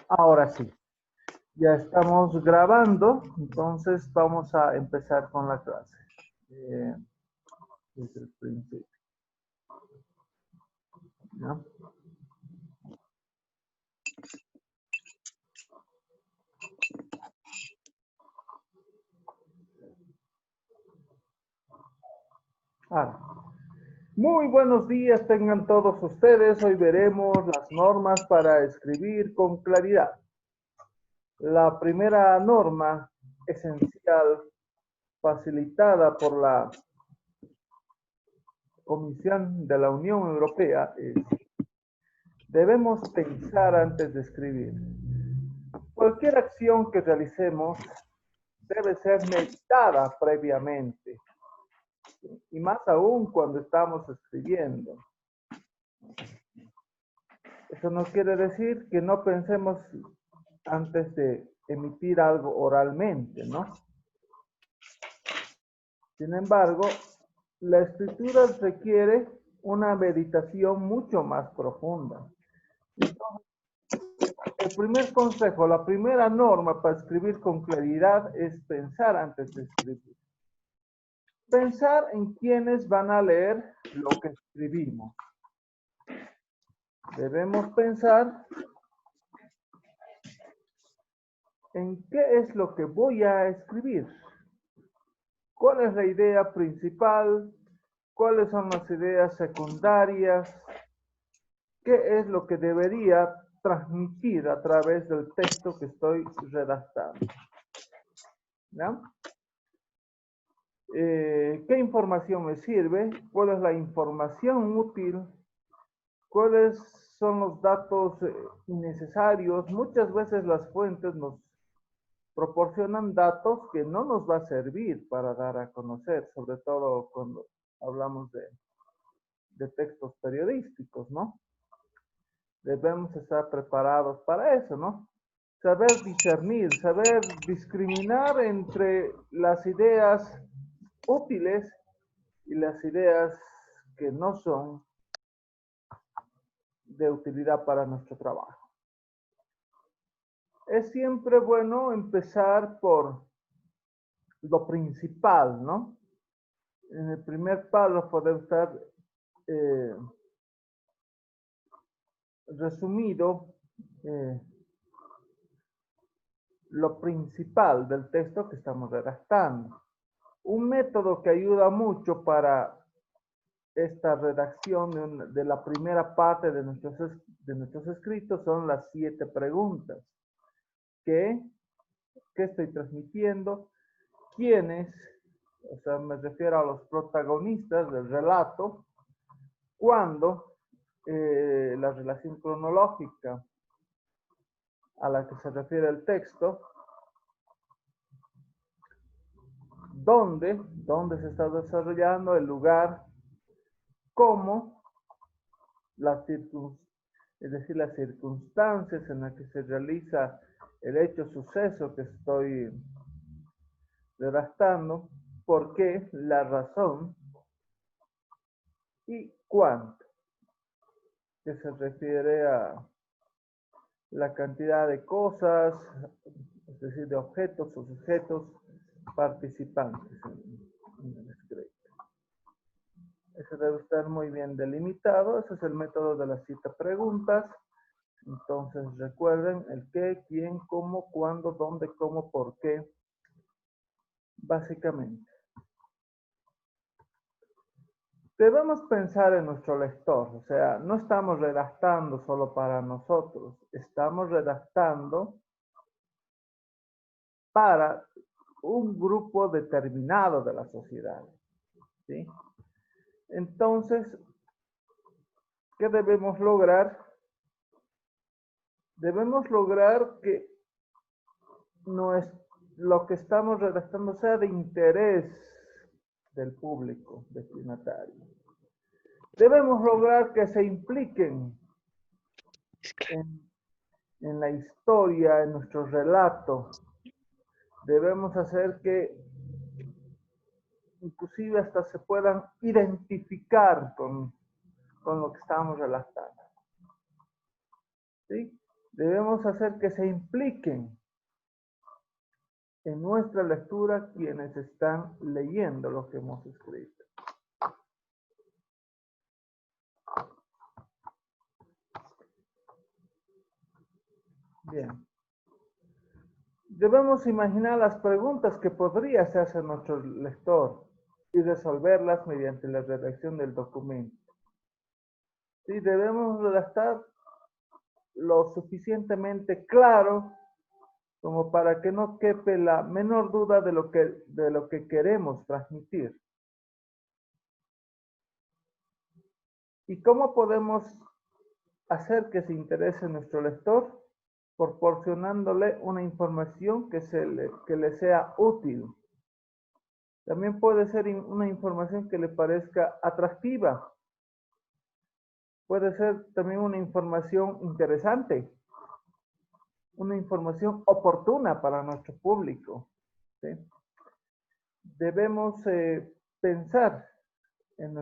Ahora sí, ya estamos grabando, entonces vamos a empezar con la clase. Eh, Desde el principio, ¿no? Ah, muy buenos días tengan todos ustedes. Hoy veremos las normas para escribir con claridad. La primera norma esencial facilitada por la Comisión de la Unión Europea es: debemos pensar antes de escribir. Cualquier acción que realicemos debe ser meditada previamente, y más aún cuando estamos escribiendo. Eso no quiere decir que no pensemos antes de emitir algo oralmente, ¿no? Sin embargo, la escritura requiere una meditación mucho más profunda. Entonces, el primer consejo, la primera norma para escribir con claridad es pensar antes de escribir. Pensar en quiénes van a leer lo que escribimos. Debemos pensar en qué es lo que voy a escribir. ¿Cuál es la idea principal? ¿Cuáles son las ideas secundarias? ¿Qué es lo que debería transmitir a través del texto que estoy redactando? ¿No? ¿Qué información me sirve? ¿Cuál es la información útil? ¿Cuáles son los datos innecesarios? Muchas veces las fuentes nos proporcionan datos que no nos va a servir para dar a conocer, sobre todo cuando hablamos de textos periodísticos, ¿no? Debemos estar preparados para eso, ¿no? Saber discernir, saber discriminar entre las ideas útiles y las ideas que no son de utilidad para nuestro trabajo. Es siempre bueno empezar por lo principal, ¿no? En el primer párrafo debe estar eh, resumido lo principal del texto que estamos redactando. Un método que ayuda mucho para esta redacción de la primera parte de nuestros escritos son las 7 preguntas. ¿Qué estoy transmitiendo? ¿Quiénes? O sea, me refiero a los protagonistas del relato. ¿Cuándo? La relación cronológica a la que se refiere el texto. ¿Dónde se está desarrollando? El lugar. ¿Cómo? Es decir, las circunstancias en las que se realiza el hecho suceso que estoy redactando. ¿Por qué? La razón. Y cuánto, que se refiere a la cantidad de cosas, es decir, de objetos o sujetos participantes en el escrito. Eso debe estar muy bien delimitado. Ese es el método de las 7 preguntas. Entonces recuerden el qué, quién, cómo, cuándo, dónde, cómo, por qué, básicamente. Debemos pensar en nuestro lector, o sea, no estamos redactando solo para nosotros, estamos redactando para un grupo determinado de la sociedad, ¿sí? Entonces, ¿qué debemos lograr? Debemos lograr que no es, lo que estamos redactando sea de interés del público destinatario. Debemos lograr que se impliquen en la historia, en nuestro relato. Debemos hacer que inclusive hasta se puedan identificar con lo que estamos relatando. ¿Sí? Debemos hacer que se impliquen en nuestra lectura quienes están leyendo lo que hemos escrito. Bien. Debemos imaginar las preguntas que podría hacerse nuestro lector y resolverlas mediante la redacción del documento. Sí, debemos redactar lo suficientemente claro como para que no quepe la menor duda de lo que queremos transmitir. ¿Y cómo podemos hacer que se interese nuestro lector? Proporcionándole una información que le sea útil. También puede ser una información que le parezca atractiva. Puede ser también una información interesante, una información oportuna para nuestro público. ¿Sí? Debemos pensar en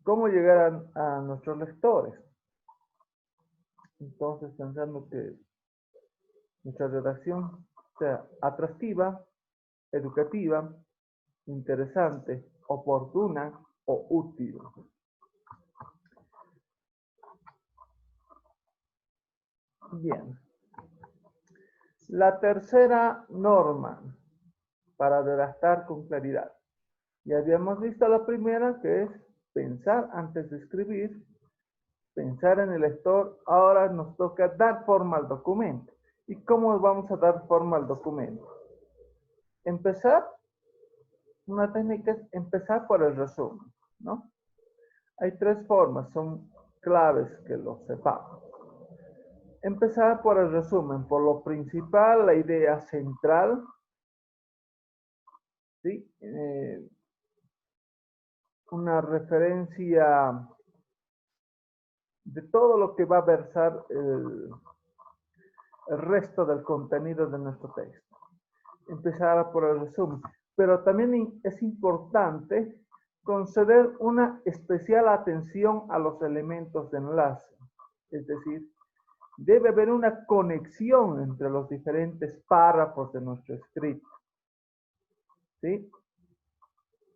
cómo llegar a nuestros lectores. Entonces, pensando que nuestra redacción sea atractiva, educativa, interesante, oportuna o útil. Bien. La tercera norma para redactar con claridad. Ya habíamos visto la primera, que es pensar antes de escribir, pensar en el lector. Ahora nos toca dar forma al documento. ¿Y cómo vamos a dar forma al documento? Una técnica es empezar por el resumen, ¿no? Hay tres formas, son claves que lo sepamos. Empezar por el resumen, por lo principal, la idea central, ¿sí? Una referencia de todo lo que va a versar el resto del contenido de nuestro texto. Empezar por el resumen. Pero también es importante conceder una especial atención a los elementos de enlace. Es decir, debe haber una conexión entre los diferentes párrafos de nuestro escrito. ¿Sí?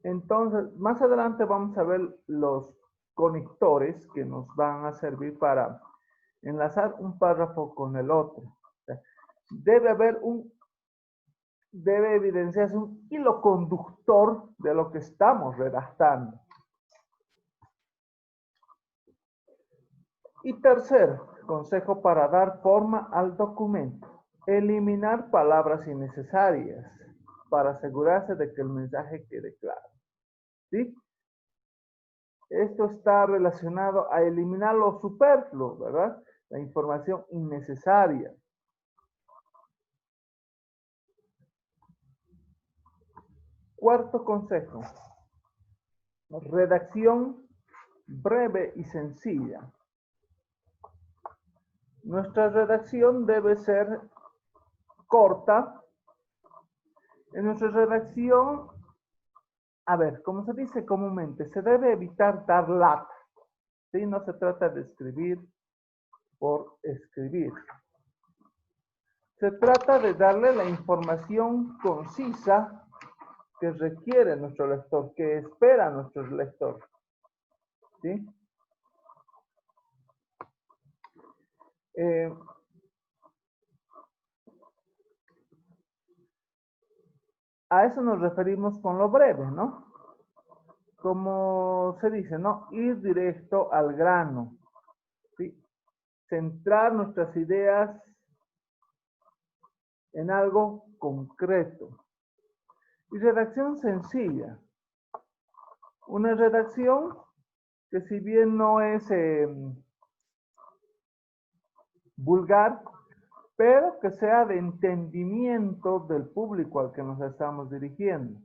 Entonces, más adelante vamos a ver los conectores que nos van a servir para enlazar un párrafo con el otro. Debe evidenciarse un hilo conductor de lo que estamos redactando. Y tercer consejo para dar forma al documento: eliminar palabras innecesarias para asegurarse de que el mensaje quede claro. ¿Sí? Esto está relacionado a eliminar lo superfluo, ¿verdad? La información innecesaria. Cuarto consejo: redacción breve y sencilla. Nuestra redacción debe ser corta. En nuestra redacción, a ver, como se dice comúnmente, se debe evitar dar lata. ¿Sí? No se trata de escribir por escribir. Se trata de darle la información concisa que requiere nuestro lector, que espera nuestro lector. ¿Sí? A eso nos referimos con lo breve, ¿no? Como se dice, ¿no? Ir directo al grano. ¿Sí? Centrar nuestras ideas en algo concreto. Y redacción sencilla. Una redacción que, si bien no es vulgar, pero que sea de entendimiento del público al que nos estamos dirigiendo.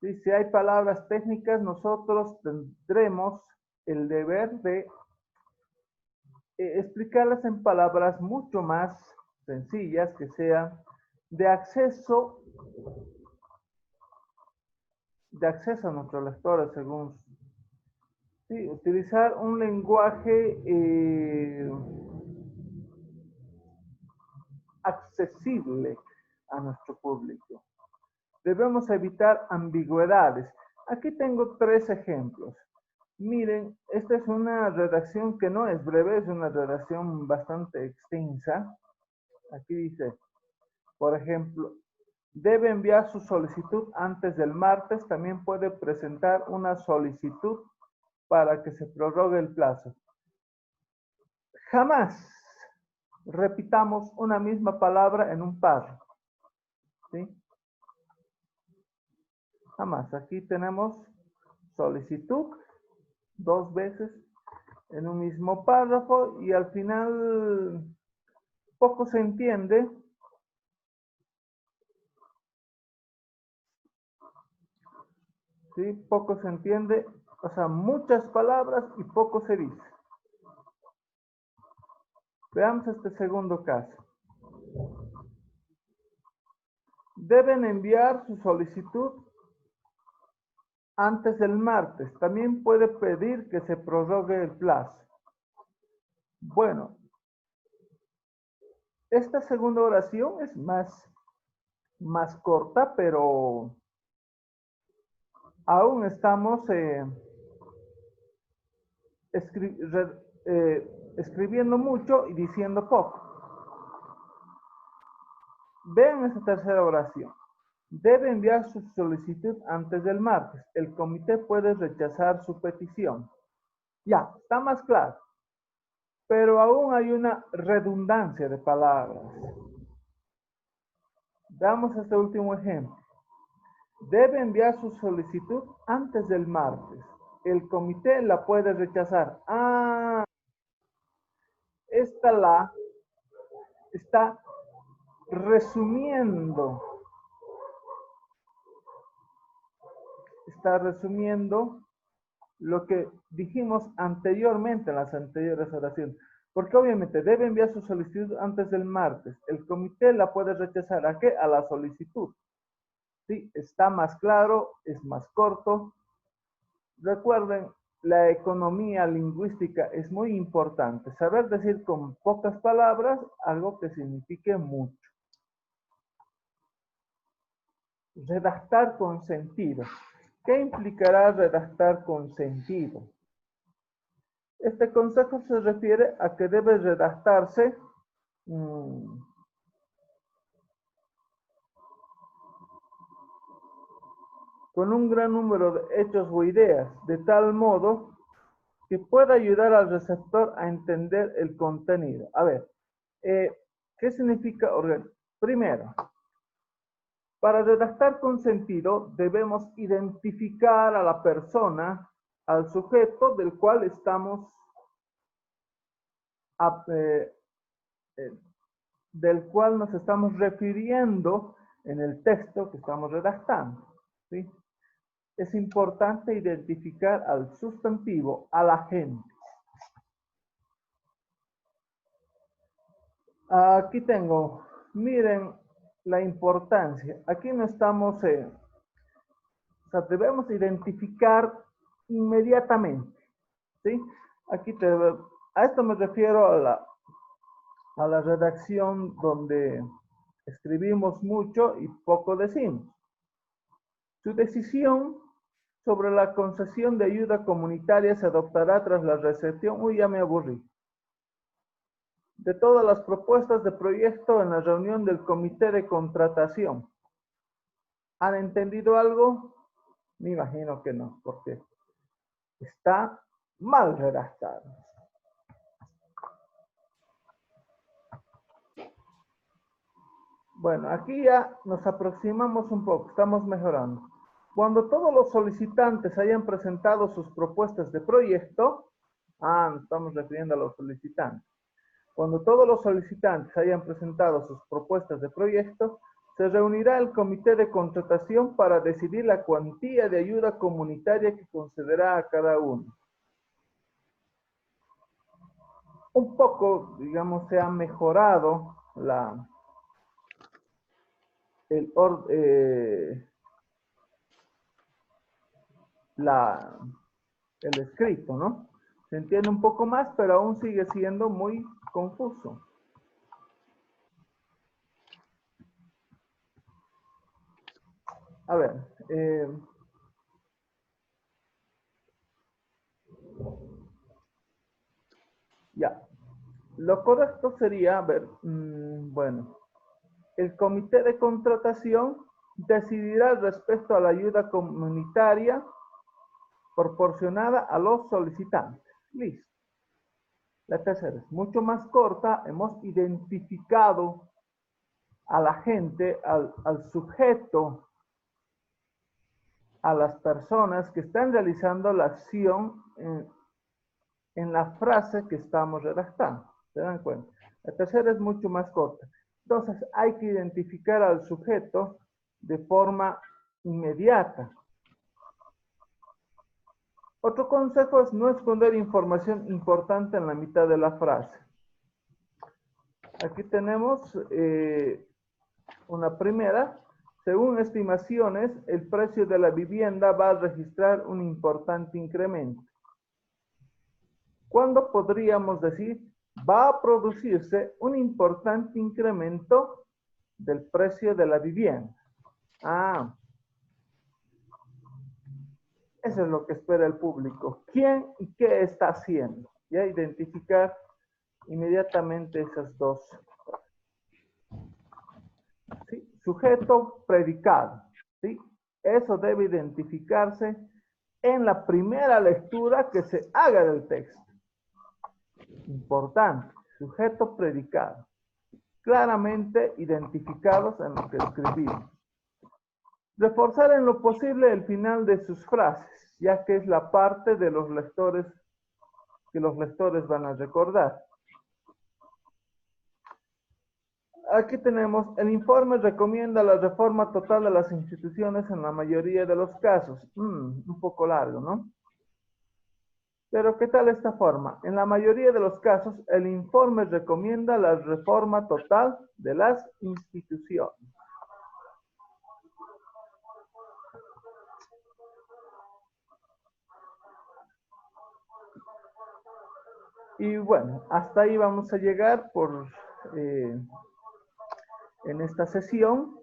¿Sí? Si hay palabras técnicas, nosotros tendremos el deber de explicarlas en palabras mucho más sencillas, que sean de acceso a nuestros lectores, según. Sí, utilizar un lenguaje accesible a nuestro público. Debemos evitar ambigüedades. Aquí tengo 3 ejemplos. Miren, esta es una redacción que no es breve, es una redacción bastante extensa. Aquí dice, por ejemplo, debe enviar su solicitud antes del martes. También puede presentar una solicitud para que se prorrogue el plazo. Jamás repitamos una misma palabra en un párrafo. ¿Sí? Jamás. Aquí tenemos solicitud 2 veces en un mismo párrafo y al final poco se entiende. ¿Sí? Poco se entiende, o sea, muchas palabras y poco se dice. Veamos este segundo caso. Deben enviar su solicitud antes del martes. También puede pedir que se prorrogue el plazo. Bueno, esta segunda oración es más corta, pero aún estamos escribiendo mucho y diciendo poco. Vean esta tercera oración. Debe enviar su solicitud antes del martes. El comité puede rechazar su petición. Ya, está más claro. Pero aún hay una redundancia de palabras. Veamos este último ejemplo. Debe enviar su solicitud antes del martes. El comité la puede rechazar. Esta la está resumiendo. Está resumiendo lo que dijimos anteriormente en las anteriores oraciones. Porque obviamente debe enviar su solicitud antes del martes. El comité la puede rechazar. ¿A qué? A la solicitud. Sí, está más claro, es más corto. Recuerden, la economía lingüística es muy importante. Saber decir con pocas palabras algo que signifique mucho. Redactar con sentido. ¿Qué implicará redactar con sentido? Este consejo se refiere a que debe redactarse con un gran número de hechos o ideas, de tal modo que pueda ayudar al receptor a entender el contenido. A ver, ¿qué significa ordenar? Primero, para redactar con sentido debemos identificar a la persona, al sujeto del cual estamos del cual nos estamos refiriendo en el texto que estamos redactando. ¿Sí? Es importante identificar al sustantivo, al agente. Aquí tengo, miren la importancia. Aquí no estamos, o sea, debemos identificar inmediatamente. ¿Sí? Aquí a esto me refiero a la redacción donde escribimos mucho y poco decimos. Su decisión sobre la concesión de ayuda comunitaria se adoptará tras la recepción. Uy, ya me aburrí. De todas las propuestas de proyecto en la reunión del comité de contratación. ¿Han entendido algo? Me imagino que no, porque está mal redactado. Bueno, aquí ya nos aproximamos un poco, estamos mejorando. Cuando todos los solicitantes hayan presentado sus propuestas de proyecto, nos estamos refiriendo a los solicitantes. Cuando todos los solicitantes hayan presentado sus propuestas de proyecto, se reunirá el comité de contratación para decidir la cuantía de ayuda comunitaria que concederá a cada uno. Un poco, digamos, se ha mejorado el escrito, ¿no? Se entiende un poco más, pero aún sigue siendo muy confuso. A ver, ya. Lo correcto sería, a ver, bueno, el comité de contratación decidirá respecto a la ayuda comunitaria proporcionada a los solicitantes. Listo. La tercera es mucho más corta. Hemos identificado a la gente, al sujeto, a las personas que están realizando la acción en la frase que estamos redactando. ¿Se dan cuenta? La tercera es mucho más corta. Entonces hay que identificar al sujeto de forma inmediata. Otro consejo es no esconder información importante en la mitad de la frase. Aquí tenemos una primera. Según estimaciones, el precio de la vivienda va a registrar un importante incremento. ¿Cuándo podríamos decir va a producirse un importante incremento del precio de la vivienda? Eso es lo que espera el público. ¿Quién y qué está haciendo? Ya identificar inmediatamente esas dos. ¿Sí? Sujeto, predicado. ¿Sí? Eso debe identificarse en la primera lectura que se haga del texto. Importante. Sujeto, predicado. Claramente identificados en lo que escribimos. Reforzar en lo posible el final de sus frases, ya que es la parte de los lectores que los lectores van a recordar. Aquí tenemos, el informe recomienda la reforma total de las instituciones en la mayoría de los casos. Un poco largo, ¿no? Pero ¿qué tal esta forma? En la mayoría de los casos, el informe recomienda la reforma total de las instituciones. Y bueno, hasta ahí vamos a llegar en esta sesión.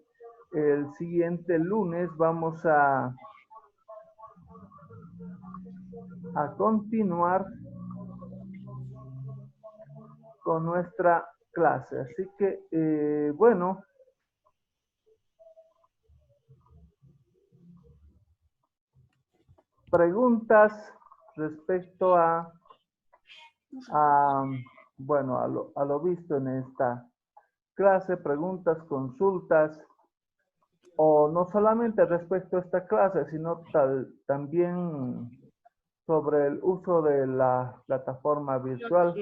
El siguiente lunes vamos a continuar con nuestra clase. Así que, bueno, preguntas respecto bueno, a lo visto en esta clase, preguntas, consultas, o no solamente respecto a esta clase, sino también sobre el uso de la plataforma virtual.